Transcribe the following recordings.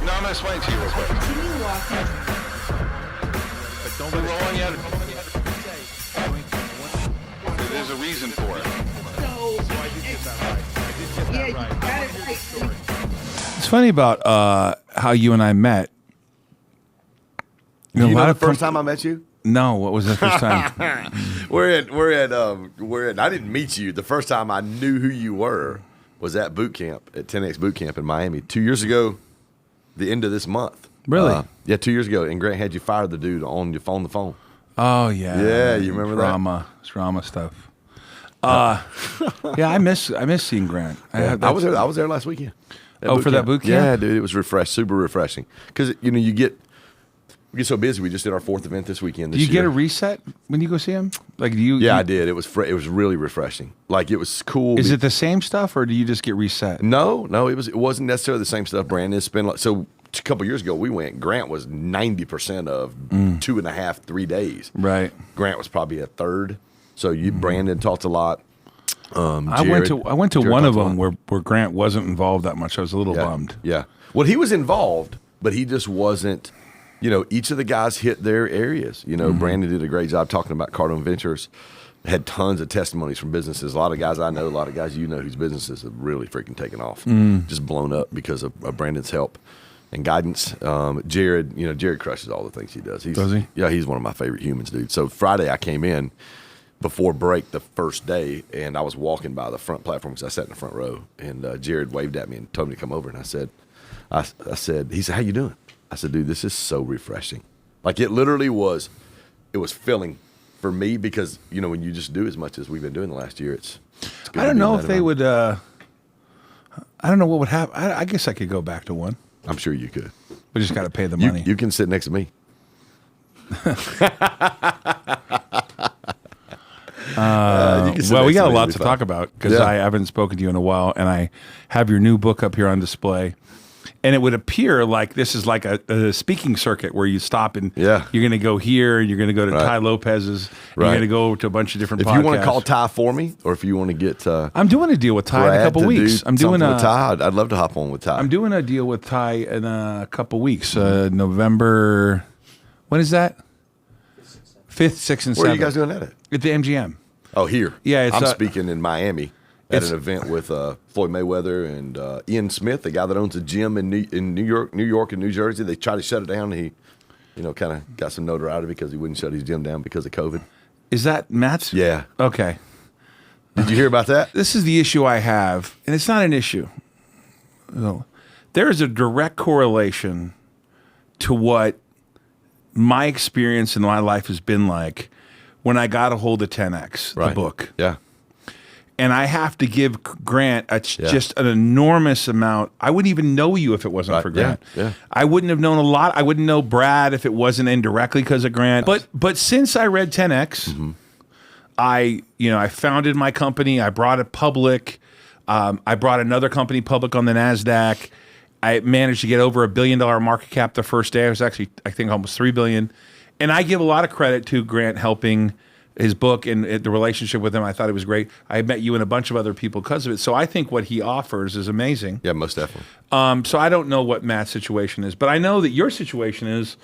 No, I'm going to explain to you real quick. Continue walking. But don't let rolling out. There's a reason for it. Yeah, you got it right. It's funny about how you and I met. You know the first time I met you? No, what was the first time? I didn't meet you. The first time I knew who you were was at boot camp, at 10X boot camp in Miami 2 years ago, the end of this month. Really? Yeah, 2 years ago. And Grant had you fire the dude on the phone. Oh, yeah. Yeah, you remember that? Drama stuff. Yeah, I miss seeing Grant. I was there last weekend. That boot camp? Yeah, dude, it was super refreshing. Because, we get so busy. We just did our 4th event this weekend. Do you get a reset when you go see him? Like, do you? Yeah, I did. It was really refreshing. Like, it was cool. Is it the same stuff, or do you just get reset? No, it wasn't necessarily the same stuff. Brandon spent so a couple years ago we went. Grant was 90% of 2.5, 3 days. Right. Grant was probably a third. So Brandon talked a lot. I went to one of them where Grant wasn't involved that much. I was a little bummed. Yeah. Well, he was involved, but he just wasn't. Each of the guys hit their areas. Brandon did a great job talking about Cardone Ventures. Had tons of testimonies from businesses. A lot of guys I know, a lot of guys whose businesses have really freaking taken off, just blown up because of Brandon's help and guidance. Jared, Jared crushes all the things he does. Does he? Yeah, he's one of my favorite humans, dude. So Friday I came in before break the first day, and I was walking by the front platform because I sat in the front row, and Jared waved at me and told me to come over, and I said, he said, "How you doing?" I said, "Dude, this is so refreshing." Like, it literally was, it was filling for me because, when you just do as much as we've been doing the last year, it's good. I don't know if they would, I don't know what would happen. I guess I could go back to one. I'm sure you could. But just got to pay the money. You can sit next to me. Well, we got a lot to talk about because I haven't spoken to you in a while, and I have your new book up here on display. And it would appear like this is like a speaking circuit where you stop and you're going to go here, you're going to go to Ty Lopez's, you're going to go to a bunch of different podcasts. If you want to call Ty for me, or if you want to get I'm doing a deal with Ty in a couple weeks. I'm doing with Ty. I'd love to hop on with Ty. I'm doing a deal with Ty in a couple weeks. November, when is that? 5th, 6th, and 7th. Where are you guys doing that at? At the MGM. Oh, here. Yeah, I'm speaking in Miami at an event with Floyd Mayweather and Ian Smith, the guy that owns a gym in New York and New Jersey. They tried to shut it down. And he, kind of got some notoriety because he wouldn't shut his gym down because of COVID. Is that Matt's? Yeah. Okay. Did you hear about that? This is the issue I have, and it's not an issue. No. There is a direct correlation to what my experience in my life has been like when I got a hold of 10X, the book. Yeah. And I have to give Grant just an enormous amount. I wouldn't even know you if it wasn't for Grant. Yeah. I wouldn't have known a lot. I wouldn't know Brad if it wasn't indirectly because of Grant. But since I read 10X, I founded my company. I brought it public. I brought another company public on the NASDAQ. I managed to get over $1 billion market cap the first day. I was actually, I think, almost $3 billion. And I give a lot of credit to Grant helping his book and the relationship with him. I thought it was great. I met you and a bunch of other people because of it. So I think what he offers is amazing. Yeah, most definitely. So I don't know what Matt's situation is, but I know that your situation is,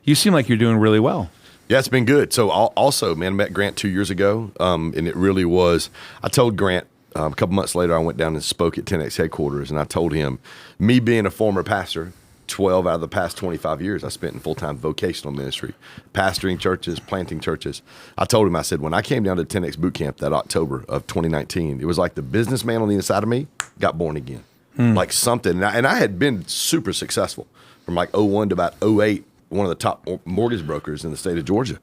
you seem like you're doing really well. Yeah, it's been good. So also, man, I met Grant 2 years ago, and it really was, I told Grant, a couple months later, I went down and spoke at 10X headquarters, and I told him, me being a former pastor, 12 out of the past 25 years I spent in full-time vocational ministry, pastoring churches, planting churches. I told him, I said, when I came down to 10X boot camp that October of 2019, it was like the businessman on the inside of me got born again. Like something. And I had been super successful from like 01 to about 08, one of the top mortgage brokers in the state of Georgia.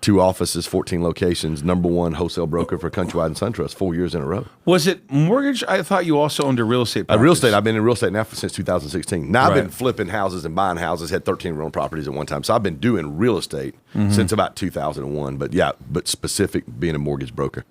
2 offices, 14 locations, #1 wholesale broker for Countrywide and SunTrust 4 years in a row. Was it mortgage? I thought you also owned a real estate practice. Real estate. I've been in real estate now since 2016. Now I've been flipping houses and buying houses, had 13 rental properties at one time. So I've been doing real estate since about 2001. But specific being a mortgage broker.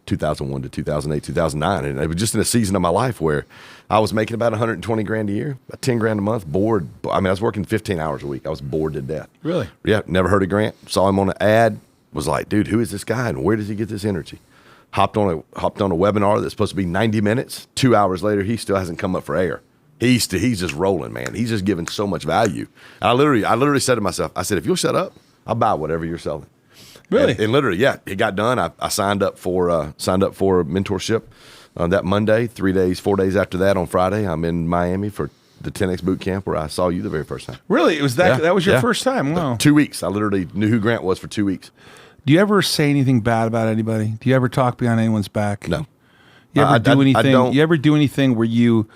2001 to 2008, 2009. And it was just in a season of my life where I was making about 120 grand a year, about 10 grand a month, bored. I mean, I was working 15 hours a week. I was bored to death. Really? Yeah. Never heard of Grant. Saw him on an ad. Was like, dude, who is this guy and where does he get this energy? Hopped on a webinar that's supposed to be 90 minutes. 2 hours later, he still hasn't come up for air. He's just rolling, man. He's just giving so much value. And I literally said to myself, I said, if you'll shut up, I'll buy whatever you're selling. Really? And literally, yeah, it got done. I signed up for mentorship that Monday. 4 days after that, on Friday, I'm in Miami for the 10X boot camp where I saw you the very first time. Really? It was that? Yeah, That was your yeah. first time? Wow. 2 weeks. I literally knew who Grant was for 2 weeks. Do you ever say anything bad about anybody? Do you ever talk behind anyone's back? No. You ever do anything? don't. You ever do anything where you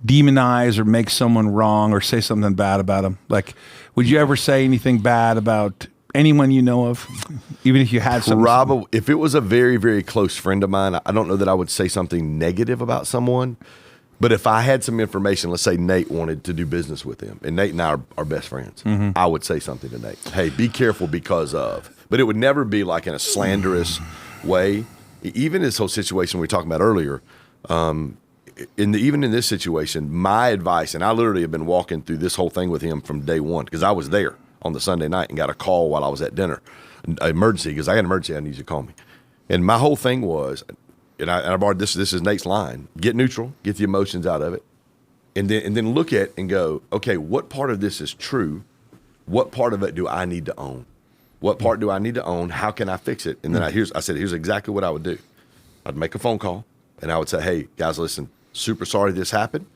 demonize or make someone wrong or say something bad about them? Like, would you ever say anything bad about anyone you know of, even if you had something? Probably, if it was a very, very close friend of mine, I don't know that I would say something negative about someone. But if I had some information, let's say Nate wanted to do business with him, and Nate and I are best friends, I would say something to Nate. Hey, be careful because of. But it would never be like in a slanderous way. Even this whole situation we were talking about earlier, even in this situation, my advice, and I literally have been walking through this whole thing with him from day one, because I was there on the Sunday night and got a call while I was at dinner, an emergency, because I got an emergency, I need you to call me. And my whole thing was, and I borrowed this is Nate's line, get neutral, get the emotions out of it, and then look at and go, okay, what part of this is true? What part of it do I need to own? What part do I need to own? How can I fix it? And then I said, here's exactly what I would do. I'd make a phone call, and I would say, hey, guys, listen, super sorry this happened.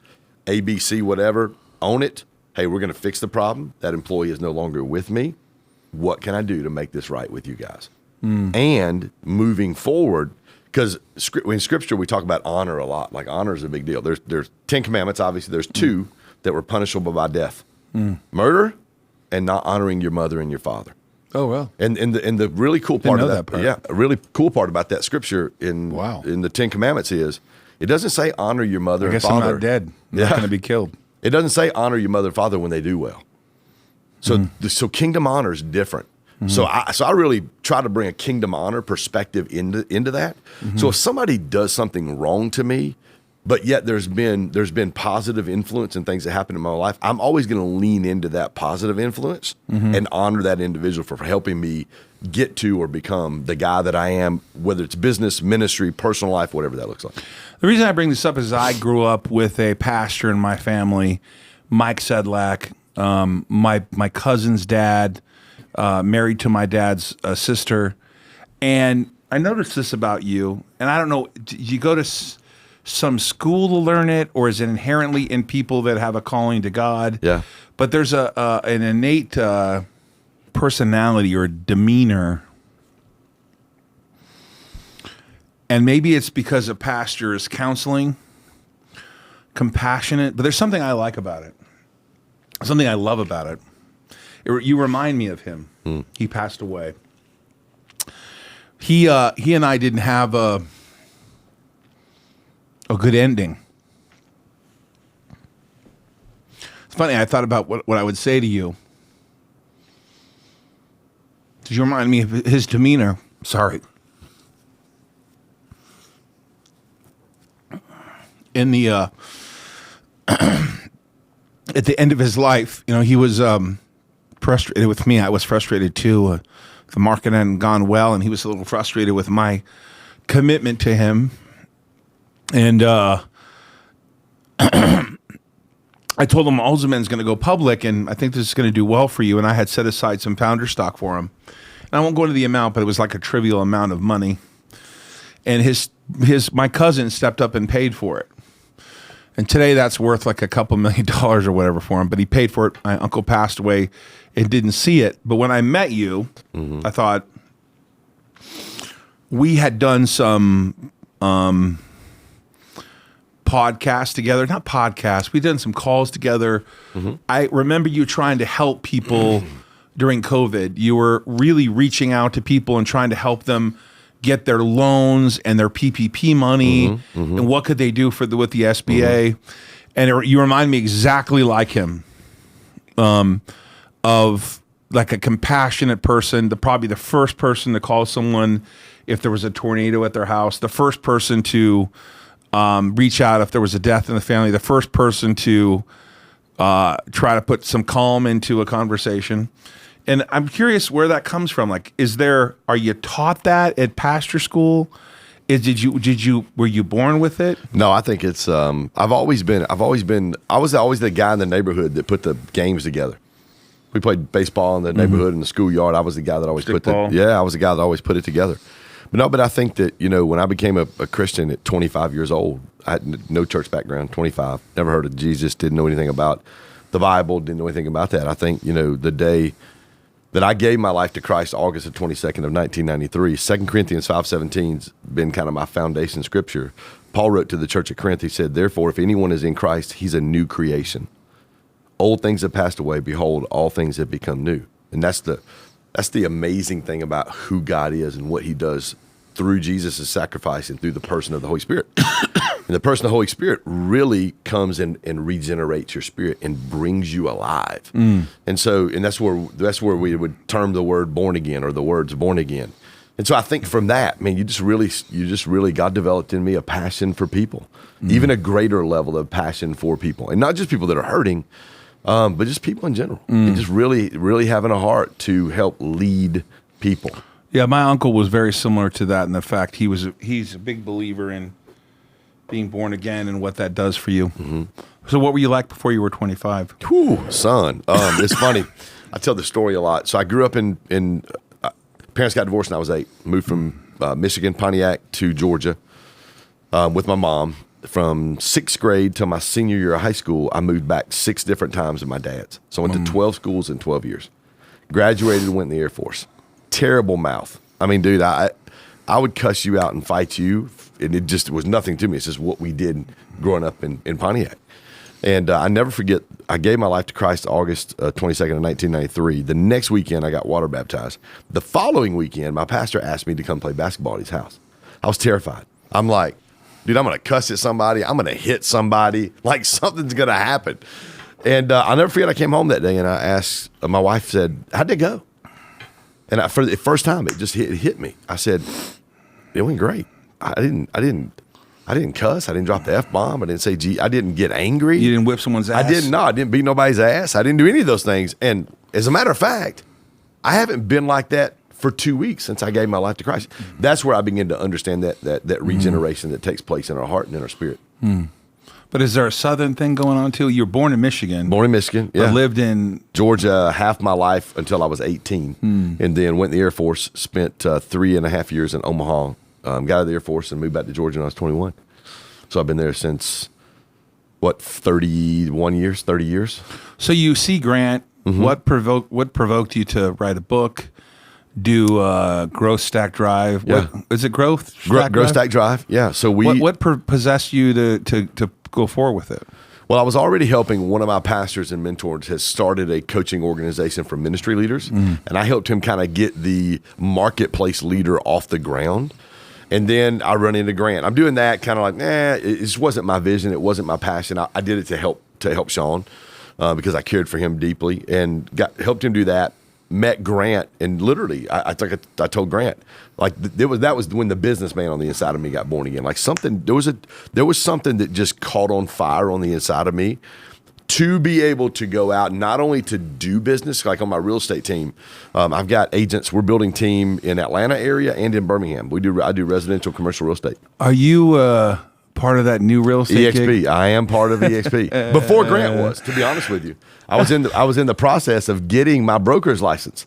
ABC, whatever, own it. Hey, we're going to fix the problem. That employee is no longer with me. What can I do to make this right with you guys? And moving forward, because in Scripture we talk about honor a lot. Like, honor is a big deal. There's 10 commandments, obviously. There's 2 that were punishable by death. Murder and not honoring your mother and your father. Oh, well. And the really cool part Didn't of know that, that part. yeah, a really cool part about that scripture in Wow. in the 10 Commandments is it doesn't say honor your mother I guess and father. I'm not dead. I'm not Yeah. going to be killed. It doesn't say honor your mother and father when they do well. So so kingdom honor is different. So I really try to bring a kingdom honor perspective into that. So if somebody does something wrong to me, but yet there's been positive influence and things that happen in my life, I'm always going to lean into that positive influence and honor that individual for helping me get to or become the guy that I am, whether it's business, ministry, personal life, whatever that looks like. The reason I bring this up is I grew up with a pastor in my family, Mike Sedlak, my cousin's dad, married to my dad's sister. And I noticed this about you, and I don't know, did you go to some school to learn it, or is it inherently in people that have a calling to God? Yeah. But there's an innate personality or demeanor. And maybe it's because a pastor is counseling, compassionate, but there's something I like about it. Something I love about it. You remind me of him. He passed away. He and I didn't have a good ending. It's funny, I thought about what I would say to you. Did you remind me of his demeanor? Sorry. In the at the end of his life, you know, he was frustrated with me. I was frustrated too. The market hadn't gone well, and he was a little frustrated with my commitment to him. And I told him Alzheimer's going to go public, and I think this is going to do well for you. And I had set aside some founder stock for him. And I won't go into the amount, but it was like a trivial amount of money. And my cousin stepped up and paid for it. And today that's worth like a couple $1 million or whatever for him. But he paid for it. My uncle passed away and didn't see it. But when I met you, I thought we had done some podcasts together. Not podcasts. We'd done some calls together. I remember you trying to help people during COVID. You were really reaching out to people and trying to help them get their loans and their PPP money, and what could they do with the SBA. And you remind me exactly like him, of like a compassionate person, probably the first person to call someone if there was a tornado at their house, the first person to reach out if there was a death in the family, the first person to try to put some calm into a conversation. And I'm curious where that comes from. Like, are you taught that at pastor school? Were you born with it? No, I think it's. I was always the guy in the neighborhood that put the games together. We played baseball in the neighborhood in the schoolyard. I was the guy that always I was the guy that always put it together. But I think that, when I became a Christian at 25 years old, I had no church background, 25, never heard of Jesus, didn't know anything about the Bible, didn't know anything about that. I think, the day that I gave my life to Christ, August the 22nd of 1993, 2 Corinthians 5:17's been kind of my foundation scripture. Paul wrote to the church at Corinth, he said, therefore, if anyone is in Christ, he's a new creation. Old things have passed away. Behold, all things have become new. And that's the amazing thing about who God is and what he does through Jesus' sacrifice and through the person of the Holy Spirit. And the person of the Holy Spirit really comes and regenerates your spirit and brings you alive. And that's where we would term the word born again, or the words born again. And so I think from that, man, you just really, God developed in me a passion for people, even a greater level of passion for people, and not just people that are hurting, but just people in general, and just really, really having a heart to help lead people. Yeah, my uncle was very similar to that in the fact he's a big believer in being born again and what that does for you. Mm-hmm. So what were you like before you were 25? Whew, son, it's funny. I tell the story a lot. So I grew up in parents got divorced when I was 8. Moved from Michigan, Pontiac to Georgia with my mom. From 6th grade till my senior year of high school, I moved back 6 different times with my dad's. So I went to 12 schools in 12 years. Graduated and went in the Air Force. Terrible mouth. I mean, dude, I would cuss you out and fight you, and it just was nothing to me. It's just what we did growing up in Pontiac. And I never forget, I gave my life to Christ August 22nd of 1993. The next weekend, I got water baptized. The following weekend, my pastor asked me to come play basketball at his house. I was terrified. I'm like, dude, I'm going to cuss at somebody. I'm going to hit somebody. Like, something's going to happen. And I'll never forget, I came home that day, and I asked, my wife said, how'd it go? And for the first time, it just hit me. I said, it went great. I didn't cuss. I didn't drop the F-bomb. I didn't say G. I didn't get angry. You didn't whip someone's ass? I didn't beat nobody's ass. I didn't do any of those things. And as a matter of fact, I haven't been like that for 2 weeks since I gave my life to Christ. That's where I began to understand that regeneration that takes place in our heart and in our spirit. But is there a Southern thing going on too? You were born in Michigan. Born in Michigan, yeah. But lived in Georgia half my life until I was 18. And then went in the Air Force, spent 3.5 years in Omaha, got out of the Air Force and moved back to Georgia when I was 21. So I've been there since, 30 years. So you see Grant, what provoked you to write a book, do Growth Stack Drive? Yeah. What, is it Growth Stack Growth Stack Drive, yeah. So what possessed you to go forward with it? Well, I was already helping. One of my pastors and mentors has started a coaching organization for ministry leaders, and I helped him kind of get the marketplace leader off the ground. And then I run into Grant. I'm doing that kind of like, it just wasn't my vision. It wasn't my passion. I did it to help Sean because I cared for him deeply and helped him do that. Met Grant, and literally, I told Grant, like that was when the businessman on the inside of me got born again. Like there was something that just caught on fire on the inside of me to be able to go out, not only to do business, like on my real estate team. I've got agents. We're building team in Atlanta area and in Birmingham. I do residential commercial real estate. Are you part of that new real estate EXP. gig? I am part of EXP. Before Grant was, to be honest with you. I was in the process of getting my broker's license.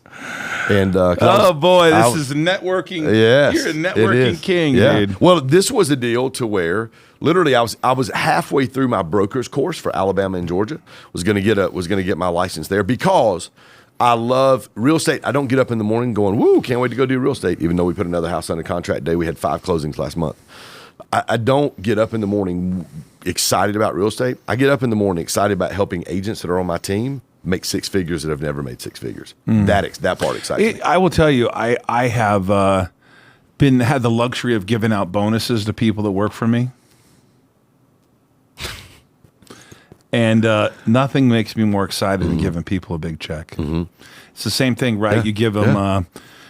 And this is networking. Yes, you're a networking king, yeah. dude. Well, this was a deal to where literally I was halfway through my broker's course for Alabama and Georgia. Was going to get my license there because I love real estate. I don't get up in the morning going, woo, can't wait to go do real estate, even though we put another house under contract today. We had 5 closings last month. I don't get up in the morning excited about real estate. I get up in the morning excited about helping agents that are on my team make 6 figures that have never made 6 figures. That part excites me. I will tell you, I have had the luxury of giving out bonuses to people that work for me. And nothing makes me more excited than giving people a big check. It's the same thing, right? Yeah. You give them,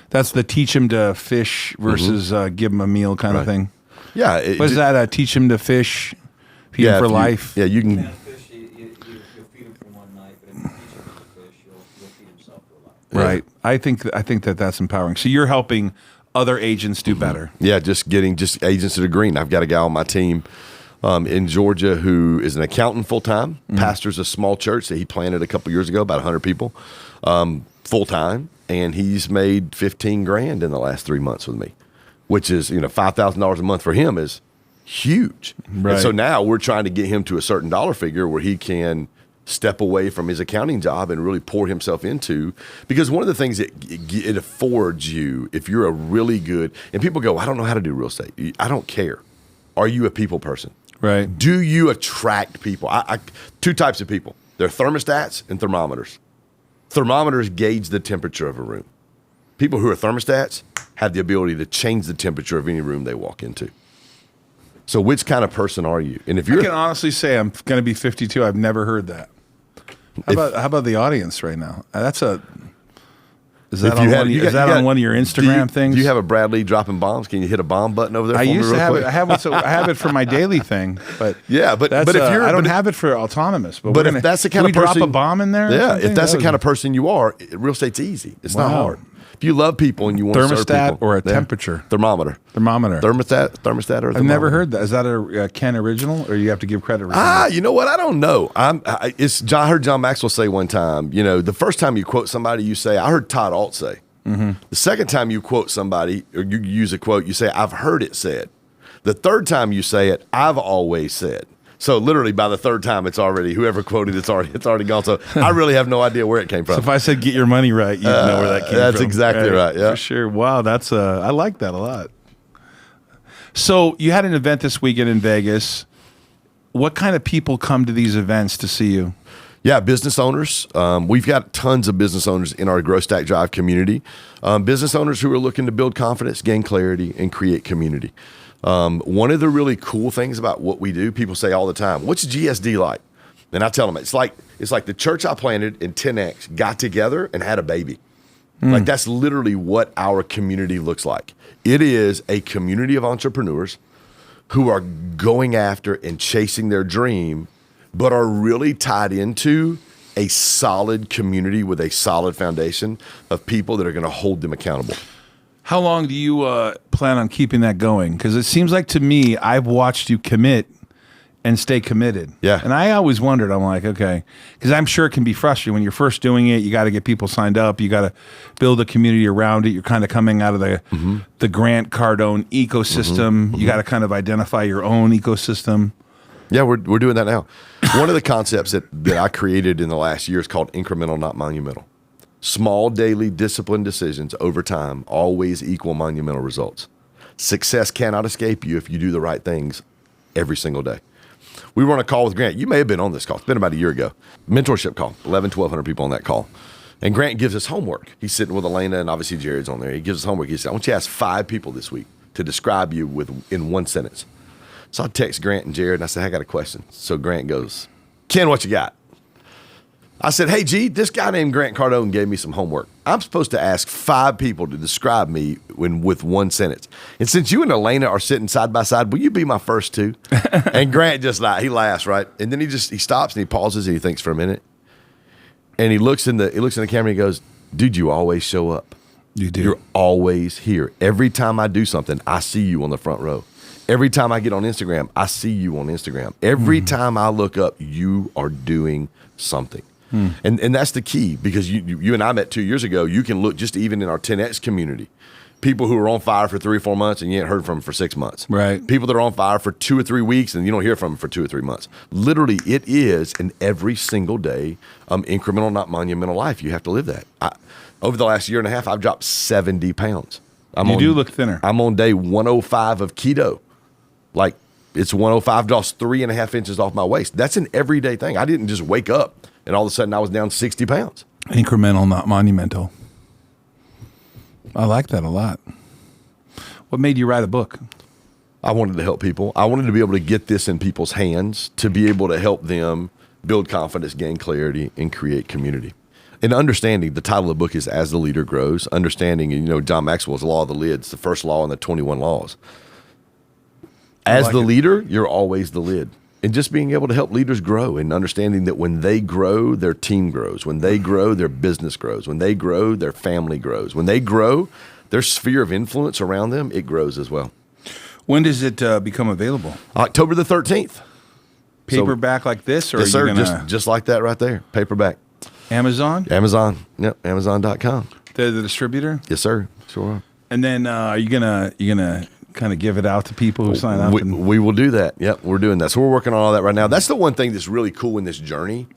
that's the teach them to fish versus give them a meal kind of thing. Yeah. What is that? Teach them to fish, feed them for life? You can. You'll feed them for one night, but if you teach them to fish, you'll feed himself for life. Right. I think that's empowering. So you're helping other agents do better? Yeah, just getting agents that are green. I've got a guy on my team in Georgia who is an accountant full time, pastors a small church that he planted a couple years ago, about 100 people, full time, and he's made $15,000 in the last 3 months with me, which is $5,000 a month for him is huge. Right. And so now we're trying to get him to a certain dollar figure where he can step away from his accounting job and really pour himself into, because one of the things that it affords you, if you're a really good, and people go, I don't know how to do real estate. I don't care. Are you a people person? Right. Do you attract people? Two types of people. They're thermostats and thermometers. Thermometers gauge the temperature of a room. People who are thermostats have the ability to change the temperature of any room they walk into. So which kind of person are you? And if I you're can honestly say I'm going to be 52. I've never heard that. How about the audience right now? Is that on one of your Instagram things? Do you have a Brad Lee dropping bombs? Can you hit a bomb button over there? I used to real have quick? it. I have it for my daily thing, but Yeah, but that's, if you're, I don't but if- have it for autonomous. But But we're if that's the kind can of we person, drop a bomb in there? or yeah. something? If that's the That kind would- of person you are, real estate's easy. It's not Wow. hard. If you love people and you want to serve Thermostat people, or a temperature? thermometer, Thermometer. thermostat, or a thermometer. I've never heard that. Is that a Ken original, or you have to give credit? You know what? I don't know. I heard John Maxwell say one time, the first time you quote somebody, you say, I heard Todd Alt say. The second time you quote somebody or you use a quote, you say, I've heard it said. The third time you say it, I've always said. So literally by the third time, it's already, whoever quoted it's already gone. So I really have no idea where it came from. So if I said get your money right, you know where that came from. That's exactly right. Yeah. For sure. Wow, that's I like that a lot. So you had an event this weekend in Vegas. What kind of people come to these events to see you? Yeah, business owners. We've got tons of business owners in our Growth Stack Drive community. Business owners who are looking to build confidence, gain clarity, and create community. One of the really cool things about what we do, people say all the time, what's GSD like? And I tell them, it's like the church I planted in 10X got together and had a baby. Like that's literally what our community looks like. It is a community of entrepreneurs who are going after and chasing their dream, but are really tied into a solid community with a solid foundation of people that are going to hold them accountable. How long do you plan on keeping that going? Because it seems like to me, I've watched you commit and stay committed. Yeah. And I always wondered, I'm like, okay, because I'm sure it can be frustrating when you're first doing it. You got to get people signed up. You got to build a community around it. You're kind of coming out of the Grant Cardone ecosystem. You got to kind of identify your own ecosystem. Yeah, we're doing that now. One of the concepts that I created in the last year is called incremental, not monumental. Small daily disciplined decisions over time always equal monumental results. Success cannot escape you if you do the right things every single day. We were on a call with Grant. You may have been on this call. It's been about a year ago. Mentorship call, 1,200 people on that call. And Grant gives us homework. He's sitting with Elena, and obviously Jared's on there. He gives us homework. He said, I want you to ask 5 people this week to describe you in one sentence. So I text Grant and Jared, and I said, I got a question. So Grant goes, Ken, what you got? I said, hey, G, this guy named Grant Cardone gave me some homework. I'm supposed to ask 5 people to describe me with one sentence. And since you and Elena are sitting side by side, will you be my first 2? And Grant just he laughs, right? And then he stops and he pauses and he thinks for a minute. And he looks in the camera and he goes, dude, you always show up. You do. You're always here. Every time I do something, I see you on the front row. Every time I get on Instagram, I see you on Instagram. Every time I look up, you are doing something. And that's the key, because you and I met 2 years ago. You can look just even in our 10X community, people who are on fire for 3 or 4 months and you ain't heard from them for 6 months. Right. People that are on fire for 2 or 3 weeks and you don't hear from them for 2 or 3 months. Literally, it is an every single day incremental, not monumental life. You have to live that. Over the last year and a half, I've dropped 70 pounds. You do look thinner. I'm on day 105 of keto. Like, it's 105, lost 3.5 inches off my waist. That's an everyday thing. I didn't just wake up and all of a sudden I was down 60 pounds. Incremental, not monumental. I like that a lot. What made you write a book? I wanted to help people. I wanted to be able to get this in people's hands to be able to help them build confidence, gain clarity, and create community. And understanding, the title of the book is As the Leader Grows. Understanding, John Maxwell's Law of the Lid. It's the first law in the 21 laws. As the leader, you're always the lid. And just being able to help leaders grow and understanding that when they grow, their team grows. When they grow, their business grows. When they grow, their family grows. When they grow, their sphere of influence around them, it grows as well. When does it become available? October the 13th. Paperback like this, or Yes, sir. are you gonna Just like that right there. Paperback. Amazon? Amazon. Yep. Amazon.com. They're the distributor, Yes, sir. Sure are. and then are you gonna kind of give it out to people who sign up? We will do that. Yep, we're doing that. So we're working on all that right now. That's the one thing that's really cool in this journey.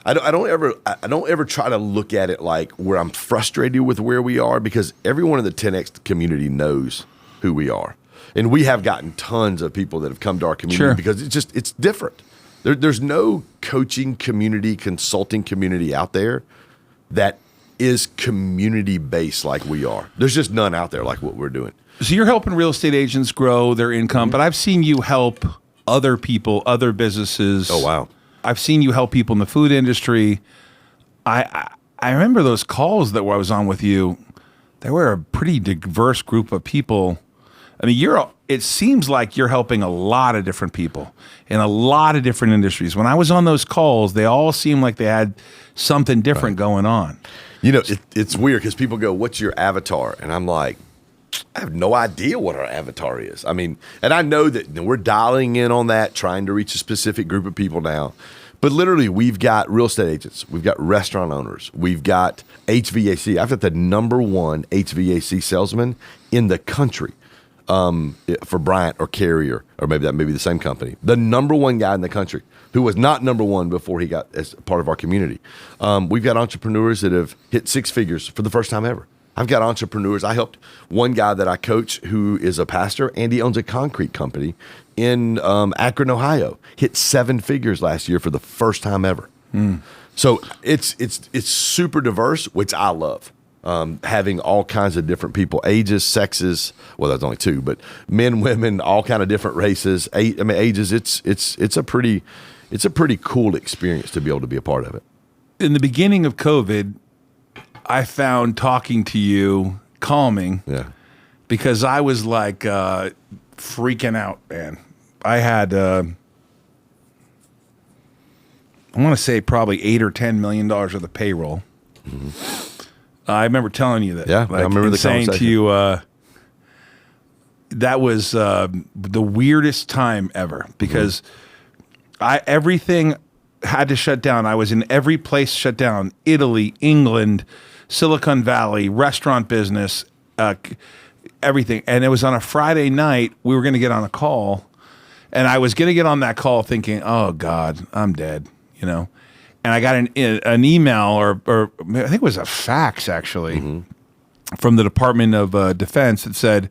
I don't ever try to look at it like where I'm frustrated with where we are, because everyone in the 10X community knows who we are, and we have gotten tons of people that have come to our community Sure. because it's different. There's no coaching community, consulting community out there that is community based like we are. There's just none out there like what we're doing. So you're helping real estate agents grow their income, but I've seen you help other people, other businesses. Oh, wow. I've seen you help people in the food industry. I remember those calls that I was on with you. They were a pretty diverse group of people. I mean, it seems like you're helping a lot of different people in a lot of different industries. When I was on those calls, they all seemed like they had something different going on. You know, it's weird because people go, "What's your avatar?" And I'm like, I have no idea what our avatar is. I mean, and I know that we're dialing in on that, trying to reach a specific group of people now. But literally, we've got real estate agents, we've got restaurant owners, we've got HVAC. I've got the #1 HVAC salesman in the country for Bryant or Carrier, or maybe that may be the same company. The #1 guy in the country who was not #1 before he got as part of our community. We've got entrepreneurs that have hit 6 figures for the first time ever. I've got entrepreneurs. I helped one guy that I coach who is a pastor, and he owns a concrete company in Akron, Ohio. Hit 7 figures last year for the first time ever. So it's super diverse, which I love. Having all kinds of different people, ages, sexes. Well, that's only 2, but men, women, all kind of different races. Ages. It's a pretty cool experience to be able to be a part of it. In the beginning of COVID, I found talking to you calming. Yeah. Because I was like freaking out, man. I had, I want to say probably $8 or $10 million of the payroll. I remember telling you that. Yeah, I remember the saying to conversation. you, that was the weirdest time ever, because everything had to shut down. I was in every place shut down: Italy, England, Silicon Valley, restaurant business, everything. And it was on a Friday night. We were going to get on a call, and I was going to get on that call thinking, "Oh God, I'm dead," you know. And I got an email, or I think it was a fax actually, from the Department of Defense that said,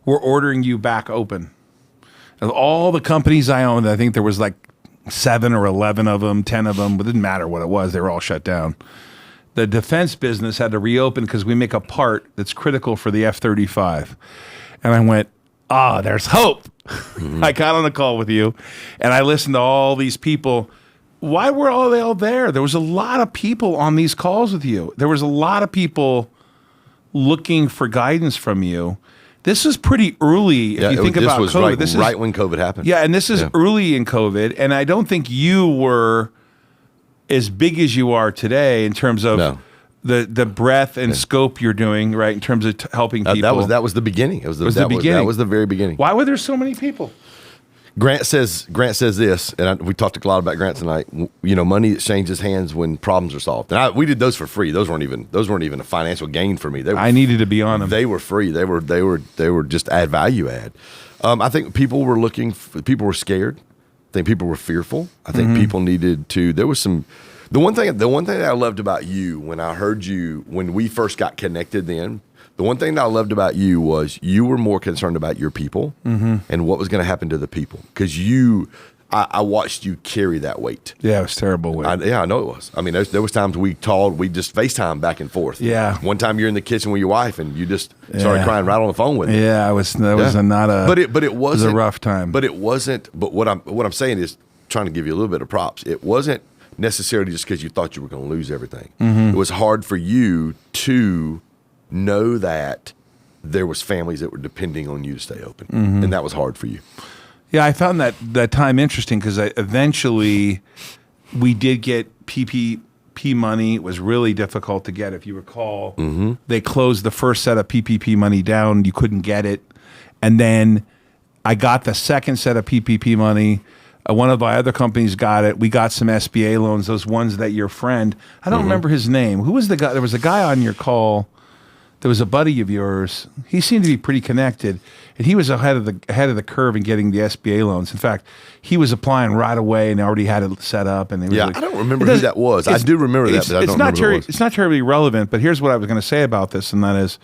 "We're ordering you back open." Of all the companies I owned, I think there was like 7 or 11 of them, 10 of them. It didn't matter what it was; they were all shut down. The defense business had to reopen because we make a part that's critical for the F-35. And I went, there's hope. I got on the call with you, and I listened to all these people. Why were they all there? There was a lot of people on these calls with you. There was a lot of people looking for guidance from you. This is pretty early if you think about this was COVID. right when COVID happened. Yeah, and this is early in COVID, and I don't think you were as big as you are today in terms of the breadth and scope you're doing, right, in terms of helping people. That was the beginning. That was the beginning. That was the very beginning. Why were there so many people? Grant says this, and we talked a lot about Grant tonight. You know, money exchanges hands when problems are solved, and we did those for free. Those weren't even a financial gain for me. I needed to be on them. They were free. They were just value add. I think people were people were scared. I think people were fearful. I think people needed to. There was some. The one thing that I loved about you when I heard you when we first got connected, the one thing that I loved about you was you were more concerned about your people and what was going to happen to the people, because I watched you carry that weight. Yeah, it was terrible weight. I know it was. I mean, there was times we just FaceTime back and forth. Yeah. One time you're in the kitchen with your wife and you just started crying right on the phone with her. Yeah, but it was a rough time. But it wasn't. But what I'm saying is trying to give you a little bit of props. It wasn't necessarily just because you thought you were going to lose everything. It was hard for you to know that there was families that were depending on you to stay open, and that was hard for you. Yeah, I found that time interesting because eventually we did get PPP money was really difficult to get. If you recall, they closed the first set of PPP money down. You couldn't get it. And then I got the second set of PPP money. One of my other companies got it. We got some SBA loans, those ones that your friend, I don't remember his name. Who was the guy? There was a guy on your call. There was a buddy of yours. He seemed to be pretty connected, and he was ahead of the curve in getting the SBA loans. In fact, he was applying right away and already had it set up. And it was Yeah, like, I don't remember who that was. I do remember that, but I don't remember who it was. It's not terribly relevant, but here's what I was going to say about this, and that is,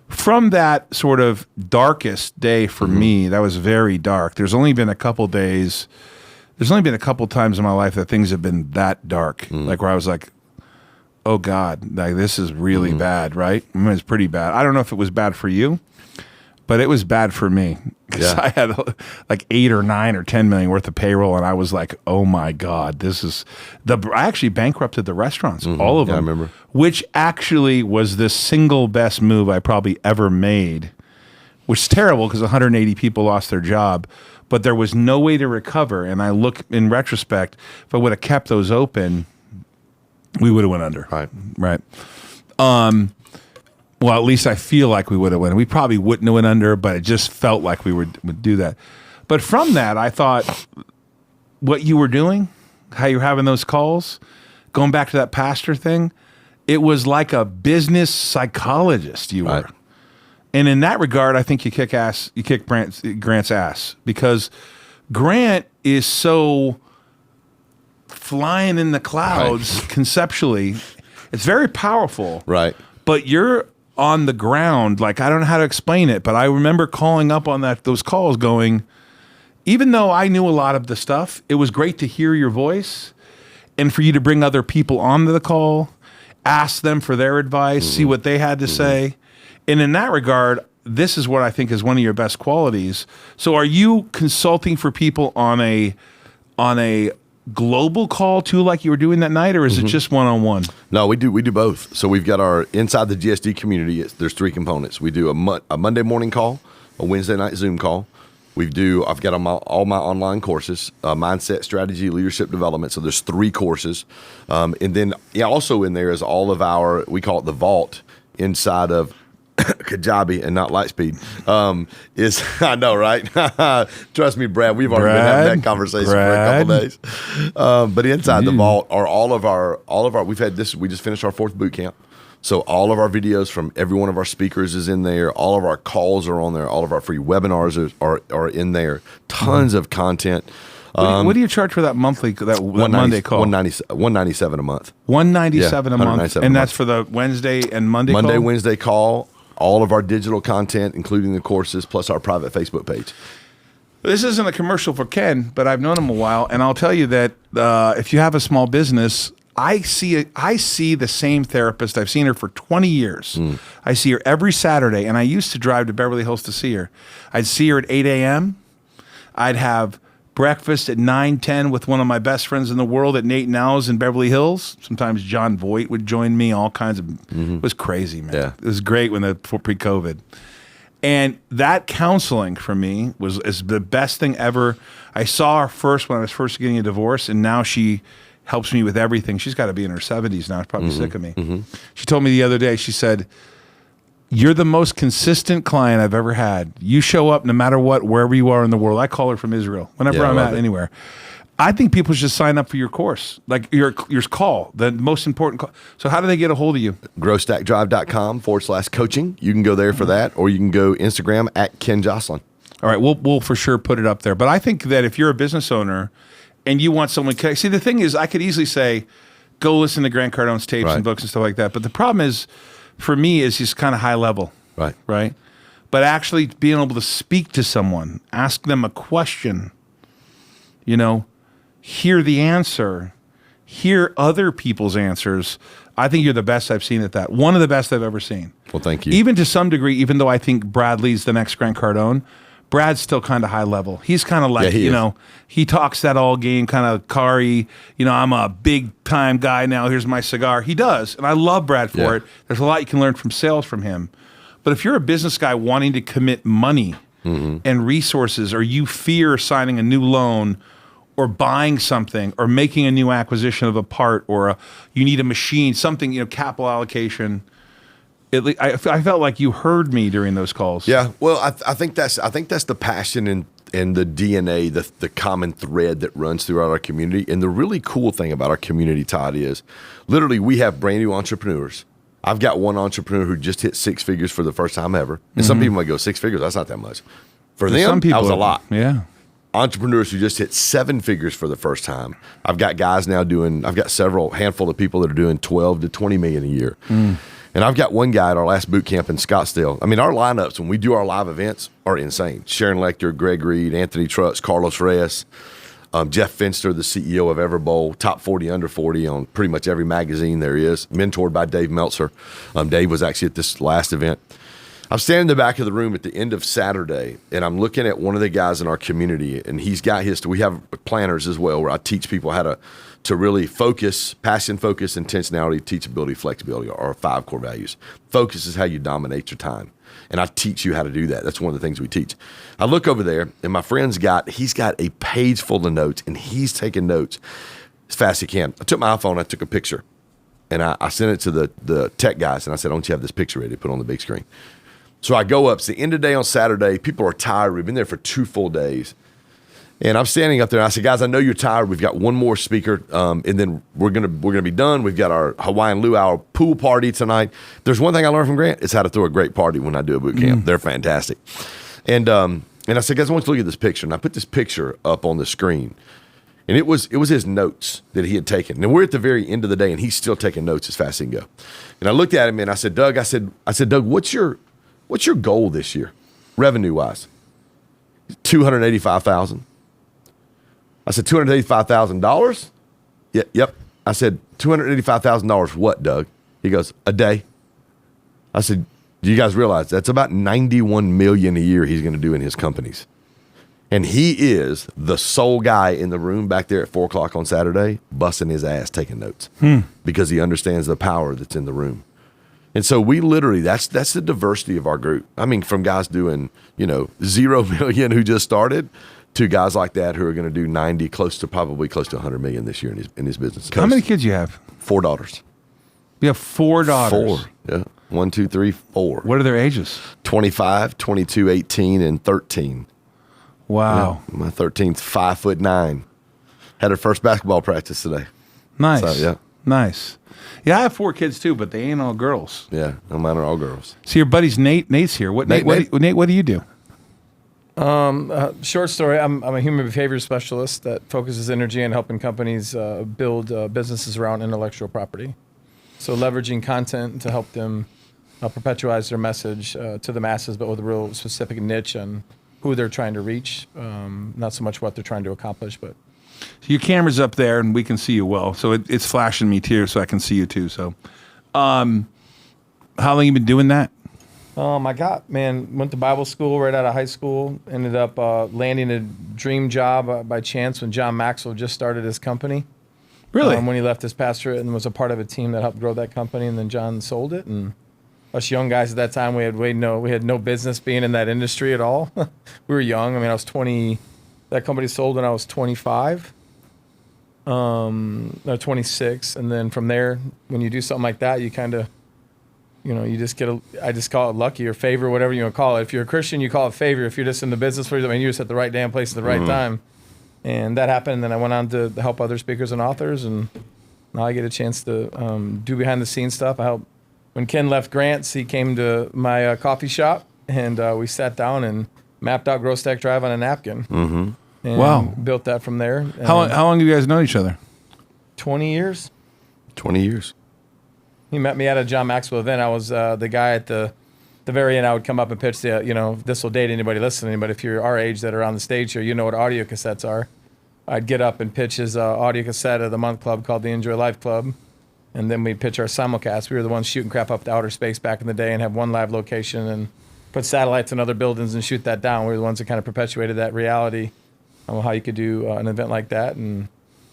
from that sort of darkest day for me, that was very dark. There's only been a couple days. There's only been a couple times in my life that things have been that dark, like where I was like, oh God, like this is really bad, right? I mean, it's pretty bad. I don't know if it was bad for you, but it was bad for me because Yeah. I had like 8 or 9 or 10 million worth of payroll, and I was like, oh my God, this is I actually bankrupted the restaurants, all of Yeah, I them, remember. which actually was the single best move I probably ever made, which is terrible because 180 people lost their job, but there was no way to recover. And I look in retrospect, if I would have kept those open, we would have went under. Right. Well, at least I feel like we would have went. We probably wouldn't have went under, but it just felt like we would do that. But from that, I thought what you were doing, how you're having those calls, going back to that pastor thing, it was like a business psychologist you were. Right. And in that regard, I think you kick ass. You kick Grant's ass because Grant is so flying in the clouds conceptually. It's very powerful. Right. But you're on the ground. Like, I don't know how to explain it, but I remember calling up on those calls going, even though I knew a lot of the stuff, it was great to hear your voice and for you to bring other people onto the call, ask them for their advice, see what they had to say. And in that regard, this is what I think is one of your best qualities. So are you consulting for people on a global call too, like you were doing that night, or is it just one-on-one? No, we do both. So we've got our inside the GSD community. There's 3 components. We do a Monday morning call, a Wednesday night Zoom call. I've got all my online courses, mindset, strategy, leadership development. So there's 3 courses, and then also in there is all of our, we call it the vault inside of Kajabi and not Lightspeed. I know, right? Trust me, Brad. We've already been having that conversation for a couple days. But inside the vault are all of our. We've had this. We just finished our 4th boot camp, so all of our videos from every one of our speakers is in there. All of our calls are on there. All of our free webinars are in there. Tons of content. What do you charge for that monthly that Monday call? $197 a month. $197 a month, $197 and a that's for the Wednesday and Monday. Monday, call? Wednesday call. All of our digital content, including the courses, plus our private Facebook page. This isn't a commercial for Ken, but I've known him a while, and I'll tell you that if you have a small business, I see the same therapist. I've seen her for 20 years. I see her every Saturday, and I used to drive to Beverly Hills to see her. I'd see her at 8 a.m. I'd have breakfast at 9:10 with one of my best friends in the world at Nate Now's in Beverly Hills. Sometimes John Voight would join me. All kinds of it was crazy, man. Yeah. It was great before pre-COVID. And that counseling for me is the best thing ever. I saw her first when I was first getting a divorce, and now she helps me with everything. She's got to be in her 70s now. She's probably sick of me. She told me the other day, she said, "You're the most consistent client I've ever had. You show up no matter what, wherever you are in the world." I call her from Israel. Whenever Yeah, I I'm love at it. anywhere. I think people should sign up for your course, like your call, the most important call. So how do they get a hold of you? growstackdrive.com/coaching. You can go there for that, or you can go Instagram at Ken Jocelyn. All right, we'll for sure put it up there. But I think that if you're a business owner and you want someone, see, the thing is, I could easily say, go listen to Grant Cardone's tapes Right. and books and stuff like that. But the problem is, for me, is just kind of high level. Right. Right. But actually being able to speak to someone, ask them a question, hear the answer, hear other people's answers. I think you're the best I've seen at that. One of the best I've ever seen. Well, thank you. Even to some degree, even though I think Bradley's the next Grant Cardone, Brad's still kind of high level. He's kind of like, Yeah, he is. he talks that all game kind of Kari, I'm a big time guy now. Here's my cigar. He does. And I love Brad for Yeah. it. There's a lot you can learn from sales from him. But if you're a business guy wanting to commit money and resources, or you fear signing a new loan, or buying something or making a new acquisition of a part or you need a machine, something, capital allocation. I felt like you heard me during those calls. Yeah, well, I think that's the passion and the DNA, the common thread that runs throughout our community. And the really cool thing about our community, Todd, is literally we have brand new entrepreneurs. I've got one entrepreneur who just hit 6 figures for the first time ever. And some people might go, 6 figures, that's not that much. For them, some people that was a lot. Yeah. Entrepreneurs who just hit 7 figures for the first time. I've got guys now I've got handful of people that are doing 12 to 20 million a year. And I've got one guy at our last boot camp in Scottsdale. I mean, our lineups, when we do our live events, are insane. Sharon Lecter, Greg Reed, Anthony Trucks, Carlos Reyes, Jeff Finster, the CEO of Everbowl, top 40, under 40 on pretty much every magazine there is, mentored by Dave Meltzer. Dave was actually at this last event. I'm standing in the back of the room at the end of Saturday, and I'm looking at one of the guys in our community, and he's got we have planners as well, where I teach people how to really focus, passion, focus, intentionality, teachability, flexibility are our 5 core values. Focus is how you dominate your time. And I teach you how to do that. That's one of the things we teach. I look over there, and my friend's he's got a page full of notes, and he's taking notes as fast as he can. I took my iPhone, I took a picture, and I sent it to the tech guys, and I said, don't you have this picture ready to put on the big screen? So I go up. It's the end of the day on Saturday. People are tired. We've been there for 2 full days. And I'm standing up there, and I said, guys, I know you're tired. We've got one more speaker, and then we're gonna be done. We've got our Hawaiian Luau pool party tonight. There's one thing I learned from Grant. It's how to throw a great party when I do a boot camp. They're fantastic. And I said, guys, I want you to look at this picture. And I put this picture up on the screen. And it was his notes that he had taken. And we're at the very end of the day, and he's still taking notes as fast as he can go. And I looked at him, and I said, Doug, Doug, what's your goal this year, revenue-wise? $285,000. I said, $285,000? Yeah, yep. I said, $285,000 what, Doug? He goes, a day. I said, do you guys realize that's about $91 million a year he's going to do in his companies? And he is the sole guy in the room back there at 4 o'clock on Saturday, busting his ass, taking notes because he understands the power that's in the room. And so we literally, that's the diversity of our group. I mean, from guys doing, 0 million who just started to guys like that who are going to do 90, probably close to 100 million this year in his business. How many kids you have? 4 daughters. You have 4 daughters. 4, yeah. 1, 2, 3, 4. What are their ages? 25, 22, 18, and 13. Wow. Yeah, my 13th's 5'9". Had her first basketball practice today. Nice. So, yeah. Nice. Yeah, I have 4 kids too, but they ain't all girls. Yeah, no, mine are all girls. So your buddy's Nate. Nate's here. Nate, what do you do? Short story. I'm a human behavior specialist that focuses energy on helping companies build businesses around intellectual property. So leveraging content to help them perpetuate their message to the masses, but with a real specific niche on who they're trying to reach. Not so much what they're trying to accomplish, but. So your camera's up there, and we can see you well. So it's flashing me too, so I can see you too. So, how long you been doing that? I got, man, went to Bible school right out of high school. Ended up landing a dream job by chance when John Maxwell just started his company. Really? When he left his pastorate and was a part of a team that helped grow that company, and then John sold it. And us young guys at that time, we had no business being in that industry at all. We were young. I mean, I was 20. That company sold when I was 25. No, 26. And then from there, when you do something like that, you kind of, you just get I just call it lucky or favor, whatever you want to call it. If you're a Christian, you call it favor. If you're just in the business for, you're just at the right damn place at the right time. And that happened. And then I went on to help other speakers and authors. And now I get a chance to do behind the scenes stuff. I helped, when Ken left Grants, he came to my coffee shop, and we sat down and mapped out Growth Stack Drive on a napkin. Mm-hmm. And wow. Built that from there. How long do you guys know each other? 20 years. 20 years. He met me at a John Maxwell event. I was the guy at the very end. I would come up and pitch this will date anybody listening, but if you're our age that are on the stage here, you know what audio cassettes are. I'd get up and pitch his audio cassette of the month club called the Enjoy Life Club. And then we'd pitch our simulcast. We were the ones shooting crap up to outer space back in the day and have one live location and put satellites in other buildings and shoot that down. We were the ones that kind of perpetuated that reality on how you could do an event like that. And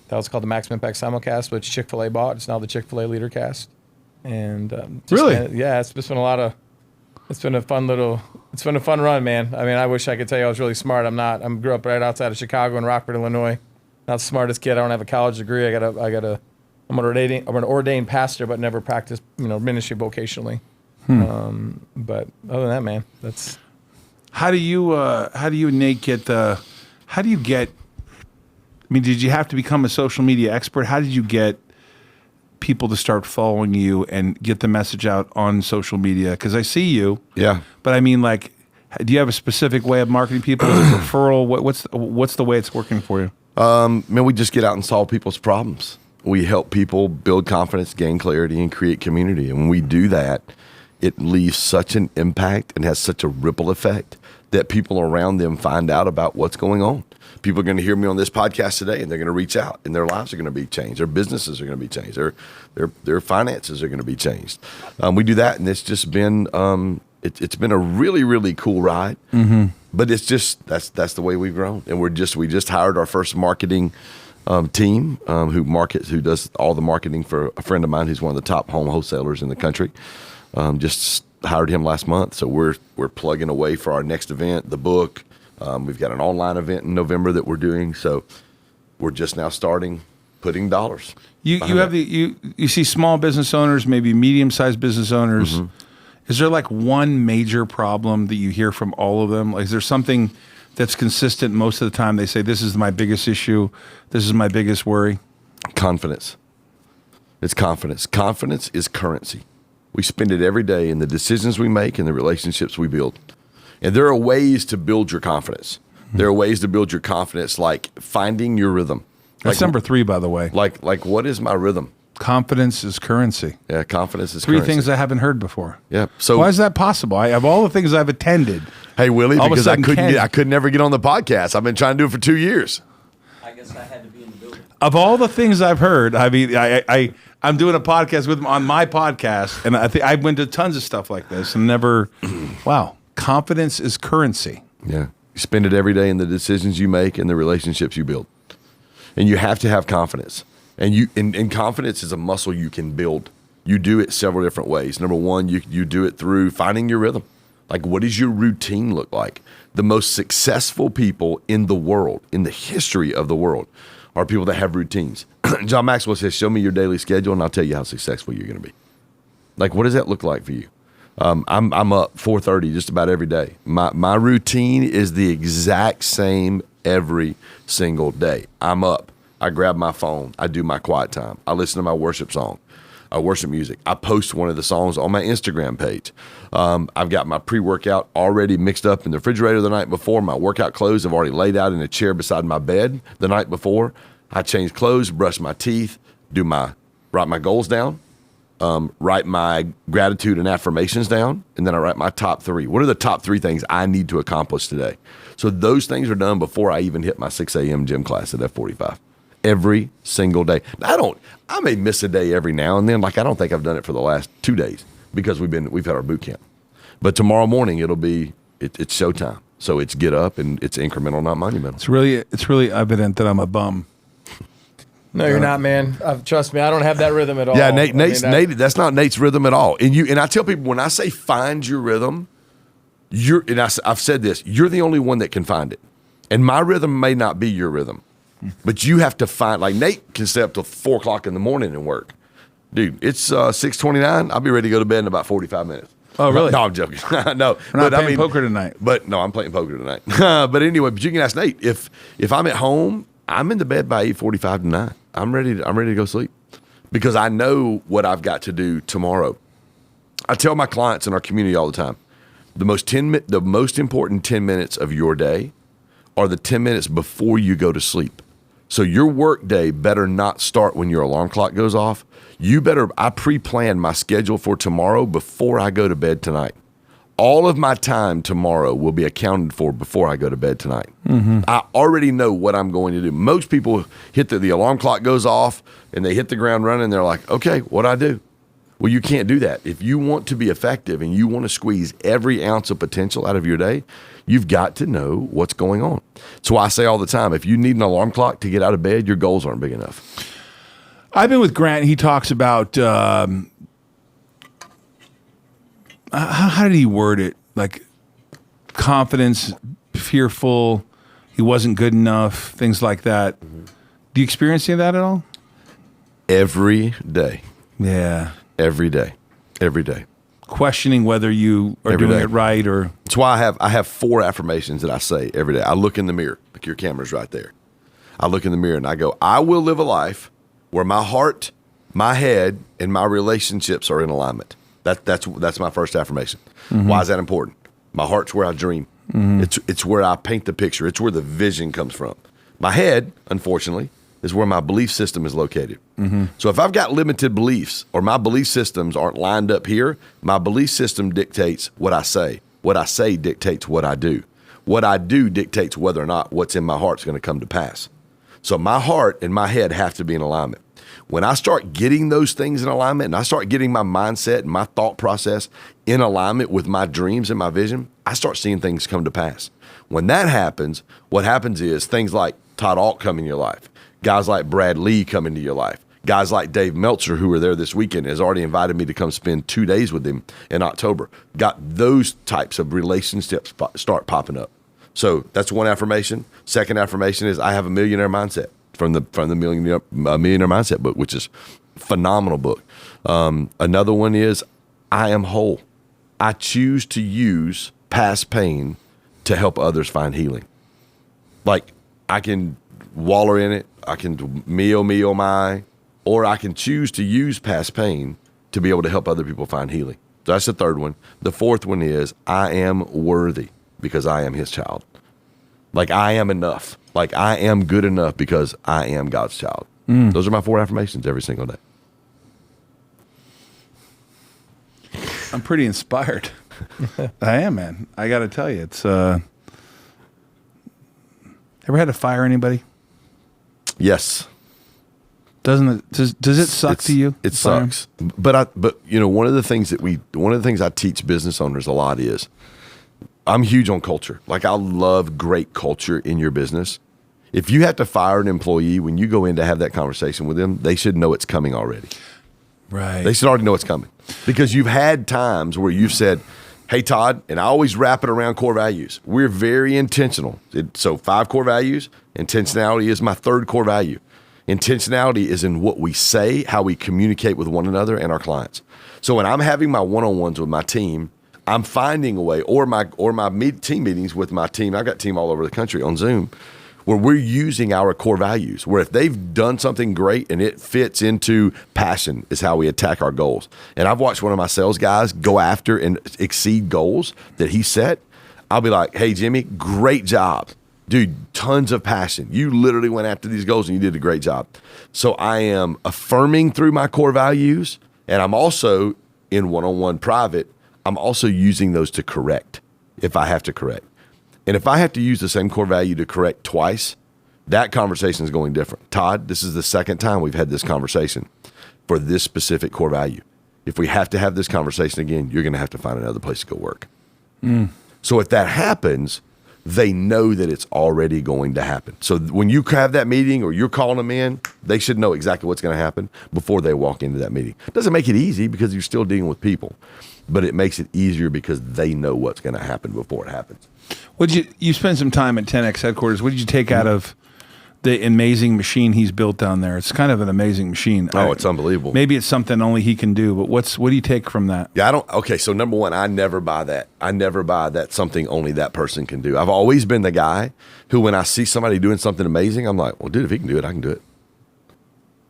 that was called the Maximum Impact Simulcast, which Chick-fil-A bought. It's now the Chick-fil-A Leadercast. And really? It's just been it's been a fun run, man. I mean, I wish I could tell you I was really smart. I'm not. I grew up right outside of Chicago in Rockford, Illinois. not the smartest kid. I don't have a college degree. I'm an ordained pastor, but never practiced, ministry vocationally. But other than that, man, that's. How do you, Nate, get I mean, did you have to become a social media expert? How did you get people to start following you and get the message out on social media? Because I see you. Yeah. But I mean, like, do you have a specific way of marketing people? Is it referral? What's the way it's working for you? Man, we just get out and solve people's problems. We help people build confidence, gain clarity, and create community. And when we do that, it leaves such an impact and has such a ripple effect that people around them find out about what's going on. People are going to hear me on this podcast today, and they're going to reach out, and their lives are going to be changed. Their businesses are going to be changed. Their finances are going to be changed. We do that, and it's just been it's been a really, really cool ride. Mm-hmm. But it's just that's the way we've grown, and we just hired our first marketing team who does all the marketing for a friend of mine who's one of the top home wholesalers in the country. Just hired him last month, so we're plugging away for our next event, the book. We've got an online event in November that we're doing, so we're just now starting putting dollars. You see small business owners, maybe medium-sized business owners. Mm-hmm. Is there like one major problem that you hear from all of them? Like, is there something that's consistent most of the time? They say, this is my biggest issue. This is my biggest worry. Confidence. It's confidence. Confidence is currency. We spend it every day in the decisions we make and the relationships we build. And there are ways to build your confidence. There are ways to build your confidence, like finding your rhythm. That's number 3, by the way. Like what is my rhythm? Confidence is currency. Yeah, confidence is 3 currency. things I haven't heard before. Yeah. So why is that possible? Of all the things I've attended. Hey, Willie, all of a because I sudden could never get on the podcast. I've been trying to do it for 2 years. I guess I had to be in the building. Of all the things I've heard, I mean, I'm doing a podcast with him on my podcast, and I went to tons of stuff like this and never. Wow, confidence is currency. Yeah, you spend it every day in the decisions you make and the relationships you build, and you have to have confidence. And confidence is a muscle you can build. You do it several different ways. Number one, you do it through finding your rhythm. Like, what does your routine look like? The most successful people in the world, in the history of the world, are people that have routines. John Maxwell says, show me your daily schedule and I'll tell you how successful you're going to be. Like, what does that look like for you? I'm up 4:30 just about every day. My routine is the exact same every single day. I'm up. I grab my phone. I do my quiet time. I listen to my worship song, worship music. I post one of the songs on my Instagram page. I've got my pre-workout already mixed up in the refrigerator the night before. My workout clothes I've already laid out in a chair beside my bed the night before. I change clothes, brush my teeth, write my goals down, write my gratitude and affirmations down, and then I write my top 3. What are the top 3 things I need to accomplish today? So those things are done before I even hit my 6 a.m. gym class at F45. Every single day. I may miss a day every now and then. Like, I don't think I've done it for the last 2 days because we've had our boot camp. But tomorrow morning it's showtime. So it's get up and it's incremental, not monumental. It's really evident that I'm a bum. No, you're not, man. Trust me, I don't have that rhythm at all. Yeah, Nate, that's not Nate's rhythm at all. And I tell people, when I say find your rhythm, I've said this, you're the only one that can find it. And my rhythm may not be your rhythm. But you have to find, like, Nate can stay up till 4 o'clock in the morning and work. Dude, it's 6:29. I'll be ready to go to bed in about 45 minutes. Oh, really? No, I'm joking. No. We're not playing poker tonight. But no, I'm playing poker tonight. But anyway, but you can ask Nate. If I'm at home, I'm in the bed by 8:45 to 9. I'm ready to go sleep because I know what I've got to do tomorrow. I tell my clients in our community all the time, the most important 10 minutes of your day are the 10 minutes before you go to sleep. So your work day better not start when your alarm clock goes off. I pre-plan my schedule for tomorrow before I go to bed tonight. All of my time tomorrow will be accounted for before I go to bed tonight. Mm-hmm. I already know what I'm going to do. Most people hit the alarm clock goes off and they hit the ground running. They're like, okay, what'd I do? Well, you can't do that. If you want to be effective and you want to squeeze every ounce of potential out of your day, you've got to know what's going on. So I say all the time, if you need an alarm clock to get out of bed, your goals aren't big enough. I've been with Grant. He talks about, how did he word it? Like confidence, fearful, he wasn't good enough, things like that. Mm-hmm. Do you experience any of that at all? Every day. Yeah. Every day. Every day. Questioning whether you are Every doing day. it right or. That's why I have 4 affirmations that I say every day. I look in the mirror, like your camera's right there. I look in the mirror and I go, I will live a life where my heart, my head, and my relationships are in alignment. That's my first affirmation. Why is that important? My heart's where I dream. It's where I paint the picture. It's where the vision comes from. My head, unfortunately, is where my belief system is located. So if I've got limited beliefs or my belief systems aren't lined up here, my belief system dictates what I say. What I say dictates what I do. What I do dictates whether or not what's in my heart is going to come to pass. So my heart and my head have to be in alignment. When I start getting those things in alignment and I start getting my mindset and my thought process in alignment with my dreams and my vision, I start seeing things come to pass. When that happens, what happens is things like Todd Alt come in your life. Guys like Brad Lee come into your life. Guys like Dave Meltzer, who were there this weekend, has already invited me to come spend 2 days with him in October. Got those types of relationships start popping up. So that's one affirmation. Second affirmation is I have a millionaire mindset from the millionaire mindset book, which is a phenomenal book. Another one is I am whole. I choose to use past pain to help others find healing. Like I can waller in it. I can me, oh my, or I can choose to use past pain to be able to help other people find healing. So that's the third one. The fourth one is I am worthy because I am his child. Like I am enough. Like I am good enough because I am God's child. Those are my 4 affirmations every single day. I'm pretty inspired. I am, man. I got to tell you, it's. Ever had to fire anybody? Yes. Doesn't it? Does it suck to you? It sucks. But you know, one of the things I teach business owners a lot is I'm huge on culture. Like I love great culture in your business. If you have to fire an employee, when you go in to have that conversation with them, they should know it's coming already. Right. They should already know it's coming because you've had times where you've said, hey, Todd, and I always wrap it around core values. We're very intentional. So 5 core values, intentionality is my 3rd core value. Intentionality is in what we say, how we communicate with one another and our clients. So when I'm having my one-on-ones with my team, I'm finding a way, or my team meetings with my team. I've got team all over the country on Zoom, where we're using our core values, where if they've done something great and it fits into passion is how we attack our goals. And I've watched one of my sales guys go after and exceed goals that he set. I'll be like, hey, Jimmy, great job. Dude, tons of passion. You literally went after these goals and you did a great job. So I am affirming through my core values, and I'm also in one-on-one private, I'm also using those to correct if I have to correct. And if I have to use the same core value to correct twice, that conversation is going different. Todd, this is the 2nd time we've had this conversation for this specific core value. If we have to have this conversation again, you're going to have to find another place to go work. So if that happens, they know that it's already going to happen. So when you have that meeting or you're calling them in, they should know exactly what's going to happen before they walk into that meeting. It doesn't make it easy because you're still dealing with people, but it makes it easier because they know what's going to happen before it happens. You spent some time at 10X headquarters. What did you take out of the amazing machine he's built down there? It's kind of an amazing machine. Oh, it's unbelievable. Maybe it's something only he can do, but what do you take from that? Yeah, okay, so number one, I never buy that. I never buy that something only that person can do. I've always been the guy who, when I see somebody doing something amazing, I'm like, well, dude, if he can do it, I can do it.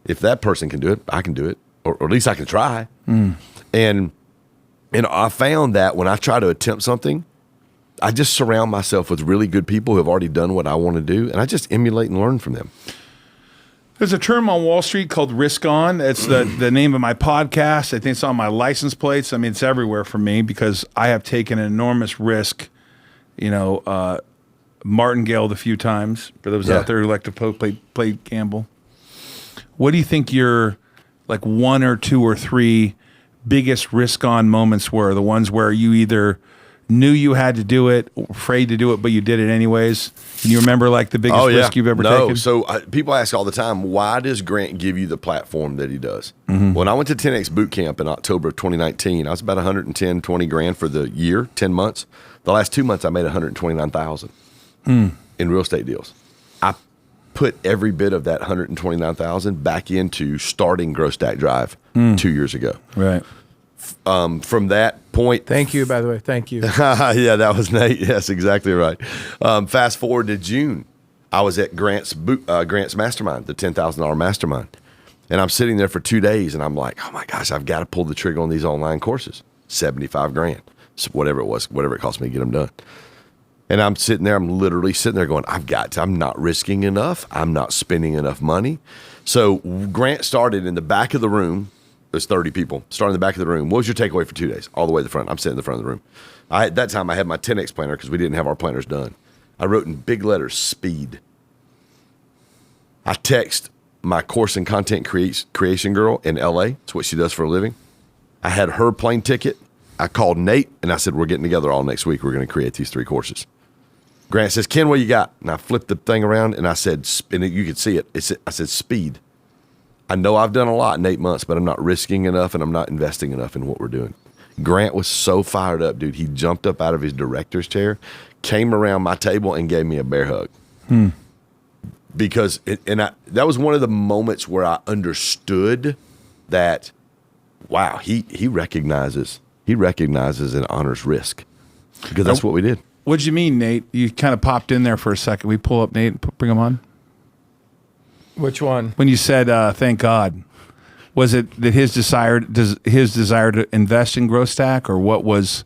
If that person can do it, I can do it. Or at least I can try. And I found that when I try to attempt something, I just surround myself with really good people who have already done what I want to do, and I just emulate and learn from them. There's a term on Wall Street called risk on. It's the name of my podcast. I think it's on my license plates. I mean, it's everywhere for me because I have taken an enormous risk. You know, martingale a few times for those out there who like to play gamble. What do you think your like 1 or 2 or 3 biggest risk on moments were? The ones where you either knew you had to do it, afraid to do it, but you did it anyways? Can you remember like the biggest risk you've ever taken? So people ask all the time, why does Grant give you the platform that he does? When I went to 10X boot camp in October of 2019, I was about 110, 20 grand for the year, 10 months. The last 2 months, I made 129,000 in real estate deals. I put every bit of that 129,000 back into starting Grow Stack Drive 2 years ago. Right. From that point, Thank you, by the way. Thank you. yeah, that was Nate. Yes, exactly right. Fast forward to June, I was at Grant's mastermind, the $10,000 mastermind, and I'm sitting there for 2 days, and I'm like, oh my gosh, I've got to pull the trigger on these online courses, $75,000, so whatever it cost me to get them done. And I'm sitting there, I'm literally sitting there going, I'm not risking enough. I'm not spending enough money. So Grant started in the back of the room. There's 30 people. Starting in the back of the room. What was your takeaway for 2 days? All the way to the front. I'm sitting in the front of the room. At that time, I had my 10X planner because we didn't have our planners done. I wrote in big letters, speed. I text my course and content creation girl in LA. It's what she does for a living. I had her plane ticket. I called Nate, and I said, we're getting together all next week. We're going to create these 3 courses. Grant says, Ken, what you got? And I flipped the thing around, and I said, and you could see it. I said, speed. I know I've done a lot in 8 months, but I'm not risking enough, and I'm not investing enough in what we're doing. Grant was so fired up, dude. He jumped up out of his director's chair, came around my table, and gave me a bear hug. Because that was one of the moments where I understood that, wow, he recognizes and honors risk, because that's what we did. What'd you mean, Nate? You kind of popped in there for a second. We pull up Nate and bring him on. Which one? When you said, thank God, was it that his desire to invest in Grow Stack, or what was?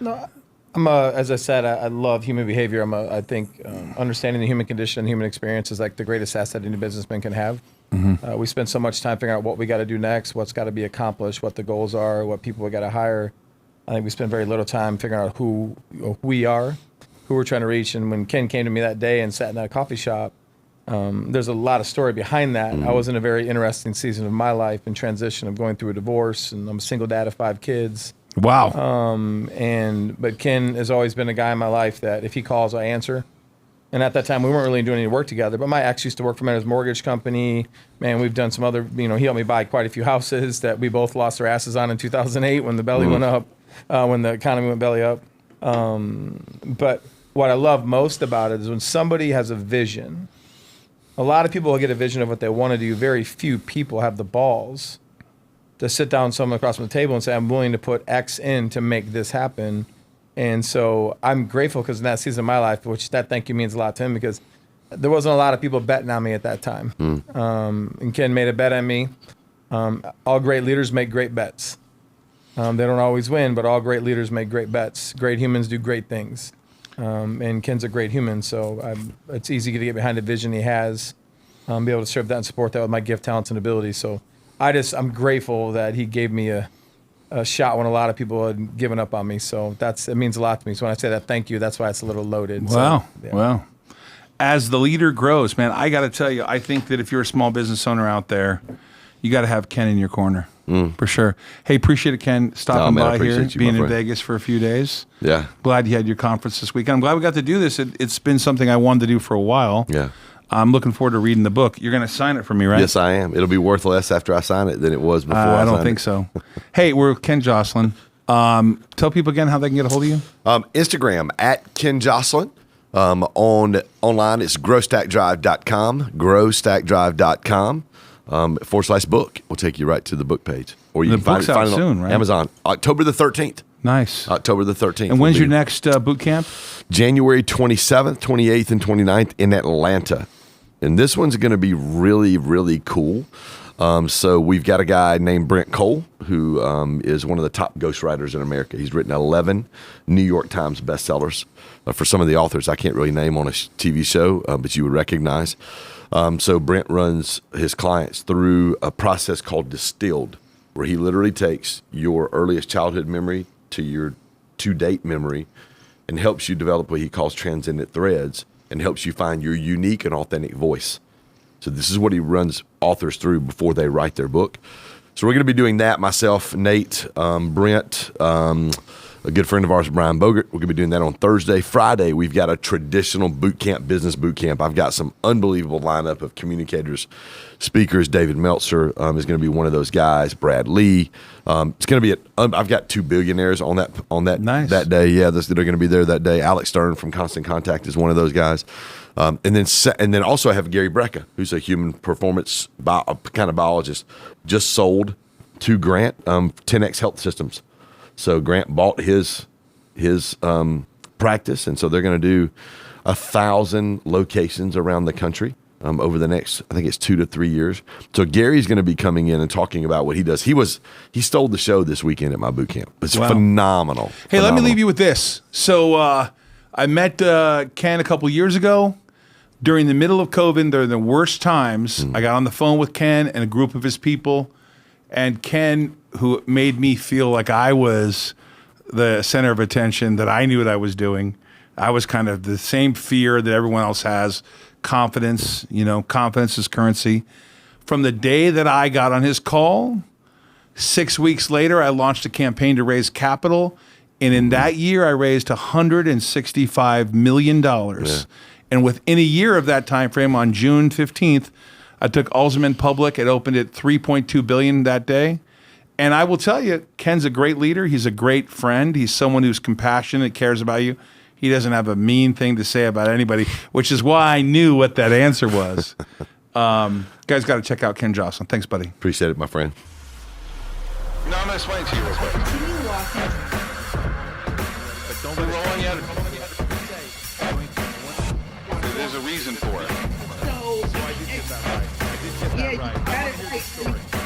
No, as I said, I love human behavior. I think understanding the human condition and human experience is like the greatest asset any businessman can have. We spend so much time figuring out what we got to do next, what's got to be accomplished, what the goals are, what people we got to hire. I think we spend very little time figuring out who we are, who we're trying to reach. And when Ken came to me that day and sat in that coffee shop, there's a lot of story behind that. I was in a very interesting season of my life in transition of going through a divorce, and I'm a single dad of 5 kids. Wow. But Ken has always been a guy in my life that if he calls, I answer. And at that time, we weren't really doing any work together. But my ex used to work for his mortgage company. Man, we've done some other, he helped me buy quite a few houses that we both lost our asses on in 2008 when the belly went up, when the economy went belly up. But what I love most about it is when somebody has a vision. A lot of people will get a vision of what they want to do. Very few people have the balls to sit down with someone across from the table and say, I'm willing to put X in to make this happen. And so I'm grateful because in that season of my life, which that thank you means a lot to him, because there wasn't a lot of people betting on me at that time. And Ken made a bet on me. All great leaders make great bets. They don't always win, but all great leaders make great bets. Great humans do great things. And Ken's a great human, so it's easy to get behind the vision he has, be able to serve that and support that with my gift, talents, and abilities. So I'm grateful that he gave me a shot when a lot of people had given up on me. So it means a lot to me. So when I say that thank you, that's why it's a little loaded. Wow. So, yeah. Wow. As the leader grows, man, I got to tell you, I think that if you're a small business owner out there, you got to have Ken in your corner. For sure. Hey, appreciate it, Ken, stopping by here, being in Vegas for a few days. Yeah. Glad you had your conference this weekend. I'm glad we got to do this. It's been something I wanted to do for a while. Yeah. I'm looking forward to reading the book. You're going to sign it for me, right? Yes, I am. It'll be worth less after I sign it than it was before I don't think so. Hey, we're Ken Joslin. Tell people again how they can get a hold of you. Instagram at Ken Joslin. Online, it's growstackdrive.com, growstackdrive.com. /book will take you right to the book page, or you The can find book's it out on soon, right? Amazon, October the 13th. Nice. October the 13th. And when's your next boot camp? January 27th, 28th, and 29th in Atlanta. And this one's going to be really, really cool. So we've got a guy named Brent Cole, who is one of the top ghostwriters in America. He's written 11 New York Times bestsellers. For some of the authors I can't really name on a TV show, but you would recognize. So Brent runs his clients through a process called Distilled, where he literally takes your earliest childhood memory to your to-date memory and helps you develop what he calls transcendent threads and helps you find your unique and authentic voice. So this is what he runs authors through before they write their book. So we're going to be doing that, myself, Nate, Brent, a good friend of ours, Brian Bogert. We're going to be doing that on Thursday. Friday, we've got a traditional boot camp, business boot camp. I've got some unbelievable lineup of communicators, speakers. David Meltzer is going to be one of those guys. Brad Lee. It's going to be I've got 2 billionaires on that Nice. that day. Yeah, that are going to be there that day. Alex Stern from Constant Contact is one of those guys. And then also I have Gary Brecka, who's a human performance kind of biologist, just sold to Grant 10X Health Systems. So Grant bought his practice, and so they're going to do 1,000 locations around the country over the next, I think it's 2 to 3 years. So Gary's going to be coming in and talking about what he does. He stole the show this weekend at my boot camp. It's Wow. phenomenal. Hey, let me Phenomenal. leave you with this. So I met Ken a couple years ago during the middle of COVID. During the worst times, I got on the phone with Ken and a group of his people. And Ken, who made me feel like I was the center of attention, that I knew what I was doing. I was kind of the same fear that everyone else has. Confidence, confidence is currency. From the day that I got on his call, 6 weeks later, I launched a campaign to raise capital. And in that year, I raised $165 million. And within a year of that time frame, on June 15th, I took Alzheimer's public. It opened at $3.2 billion that day. And I will tell you, Ken's a great leader. He's a great friend. He's someone who's compassionate, cares about you. He doesn't have a mean thing to say about anybody, which is why I knew what that answer was. Guys, got to check out Ken Joslin. Thanks, buddy. Appreciate it, my friend. No, I'm going to explain to you real quick. Can you walk in? We're rolling out. There's a reason for it. So, yeah, you got it right.